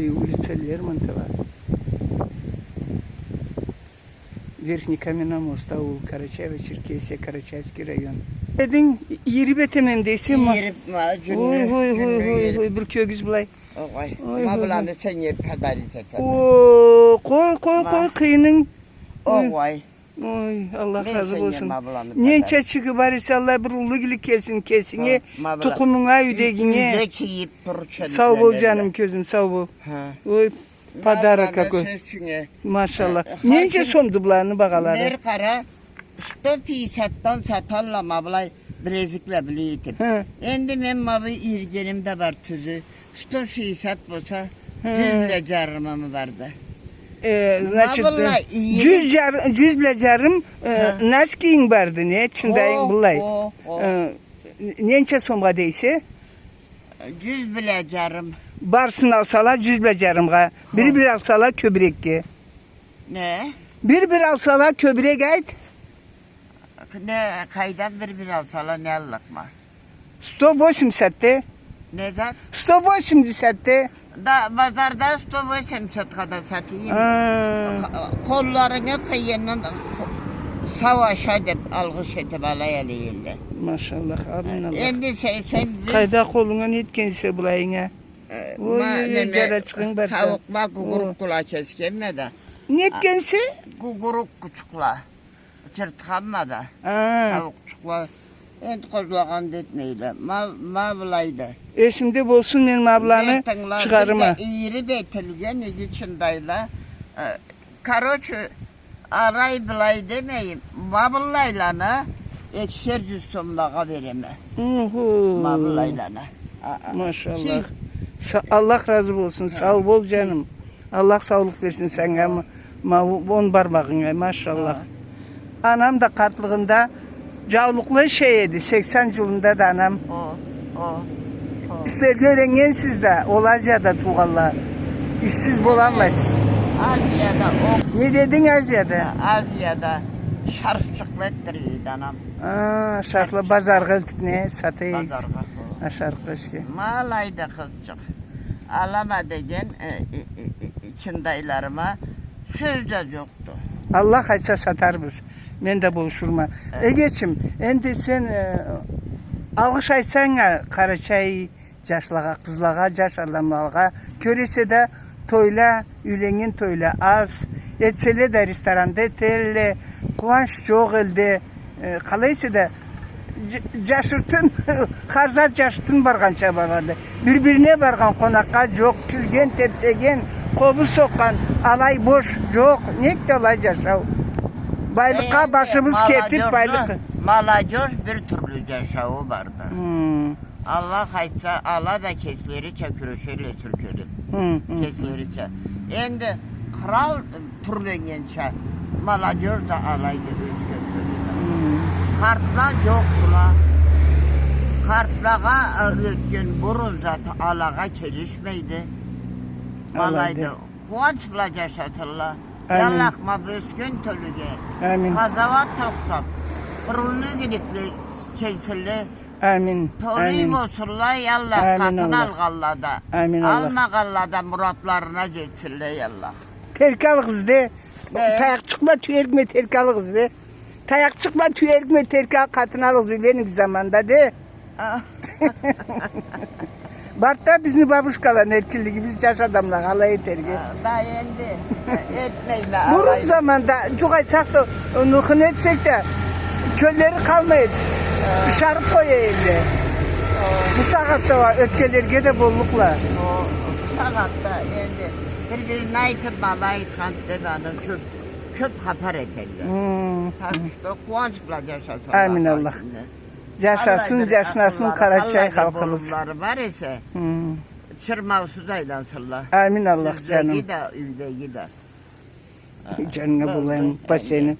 улица Лермонтова. Верхний Каменномост, аул, Карачаево-Черкесия, Карачаевский район. Dedin yeri betememdeysin mi? Yeri var, Oy, bir kögüz bulay. Oy, ma bulandı sen yer pedalite. Koy kıyının. Oy. Oy, Allah razı olsun. Niye çıkı bari Allah bir ulu gibi kesin. Tukumuna yüdegine. Yüdek yiyip duruşan. Sağ ol canım közüm, sağ ol. Oy, padara kako. Maşallah. Nence sondu bulanı bakaları? Ner kara, 150'dan satarla mablay bilezikle biliydim. Endi men mabı irgenimde var tüzü. 150 bolsa 100 carımı vardı. Cüz blecarım naskiyin vardı ne? Çındayın bulay. Nence songa deyse? 100 blecarım. Barsın alsalar 100 blecarımga. Bir alsalar köbrekki. Ne? Bir alsalar köbrek ait. Ne kaydan bir alsalar ne allıkma? 180'te. Ne zat? 180'te. Da pazarda 180 kadar satayım. Kollarını kıyının savaşa edip algış edip alayalıyla. Maşallah amin Allah. Endi sen kayda koluna netkense bulayın ha. Tavukla guguruk kula keskenme de. Netkense? Guguruk küçükla. Çırtkanma da. Tavuk küçükla. Endi kozlagan detmeyle. Ma bulaydı. Şimdi bolsun benim ablanı çıkarıma. İyiri betilgen içindayla. Karoçu aray bulay demeyim. Ma bulaylana ekşer cüssumlağa vereme. Ma bulaylana. Maşallah. Allah razı olsun. Sağ ol bol canım. Allah sağlık versin sana. On parmağına maşallah. Anam da kartlığında cavluklu şeydi. 80 yılında da anam. İşte görengen sizde. Olazya'da tuğalla. İşsiz bulamaz. Asya'da Ne dedin Asya'da? Asya'da şarkıcıklıktır anam. Şarkılı pazar kıldık ne satayız. Şarkı ki. Malayda kızcık. Alama degen içindeylerime söz de yoktu. Allah haysa satarız. Ben de buluşurma. Geçim. Endi sen algış aytsan Karaçay yaşlığa, kızlağa, yaş adamlarga körese de toyla, ülengen toyla az. Etsele de restoranda etelle, kuvanç çok elde. Kalaysa da yaşırtın, harzat yaşırtın bargança bargandı. Birbirine bargan konakka yok, külgen, tepsegen, kobu sokkan, alay boş, yok. Nek de alay yaşav. Baylıkka başımız ketip baylık. Malacör bir türlü yaşağı vardı. Allah haysa Allah da kesleri çekürüşüyle türkülü. Kesleri çek. Endi kral türlengençe malacör da alaydı özgürlüğü. Kartla yoktular. Kartlağa ötken burun zaten alağa kelişmeydi. Malaydı. Kuvanç bula yaşatırlar. Yallakma böskün tölüge. Kazavat toktap. Pırılını gidipli çeysili. Amin. Toruyum olsunlar yallah. Katın algallada. Almagallada muratlarına geçirler yallah. Terkal kız de. Tayak çıkma tüyergme terkal kız de. Tayak çıkma tüyergme terkal katın al kız benim zamanda de. Barta bizni babuşkalan etkili biz yaş adamlar alay tergi. Da yendi. Etmeyle alay. Bu zamanda çok aysak da nuhun etsek de kölleri kalmayız. Şarıp koyayım de. Bu saatte var ötkelerge de bollukla. Bu saatte yendi. Birbirine aytırmalı aytkan devanın köp kapar eterler. Taşta kuvançla yaşasın. Amin Allah. Yaşasın, yaşasın Karaçay halkımız. Var ise çırmavsız aylansınlar. Amin Allah canım. Yüzde gide. Canına bulayım, seni.